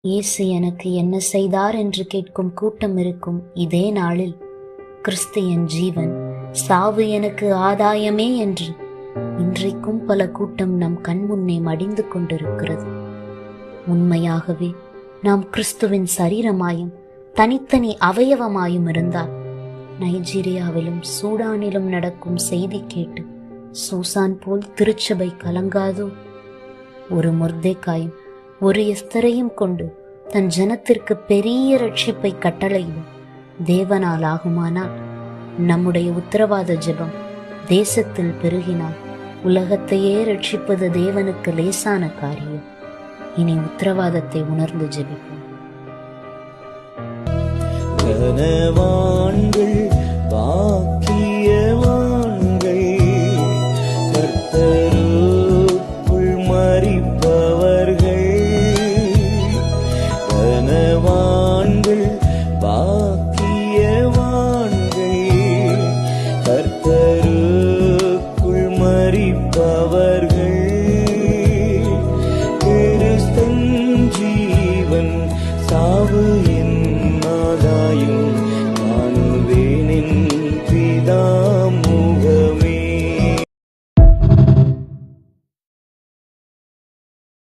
இயேசு எனக்கு என்ன செய்தார் என்று கேட்கும் கூட்டம் இருக்கும் இதே நாளில், கிறிஸ்து என் ஜீவன், சாவு எனக்கு ஆதாயமே என்று இன்றைக்கும் பல கூட்டம் நம் கண்முன்னே மடிந்து கொண்டிருக்கிறது. உண்மையாகவே நாம் கிறிஸ்துவின் சரீரமாயும் தனித்தனி அவயவமாயும் இருந்தால், நைஜீரியாவிலும் சூடானிலும் நடக்கும் செய்தி கேட்டு சூசான் போல் திருச்சபை கலங்காதோ? ஒரு மொர்தெகாயும் ஒரு எஸ்தரையும் கொண்டு தன் ஜனத்திற்கு பெரிய ரட்சிப்பை கட்டளையிடும் தேவனால் ஆகுமானால், நம்முடைய உத்தரவாத ஜெபம் தேசத்தில் பெருகினால் உலகத்தையே ரட்சிப்பது தேவனுக்கு லேசான காரியம். இனி உத்தரவாதத்தை உணர்ந்து ஜெபிப்போம். கனவான்கள் பாக்கியவான்கள், கர்த்தருக்குள் மரிப்பவர்கள். கனவான்கள் பாக்கியவான்கள், கர்த்தருக்குள் மரிப்பவர்கள். கிறிஸ்தன் ஜீவன் சாவு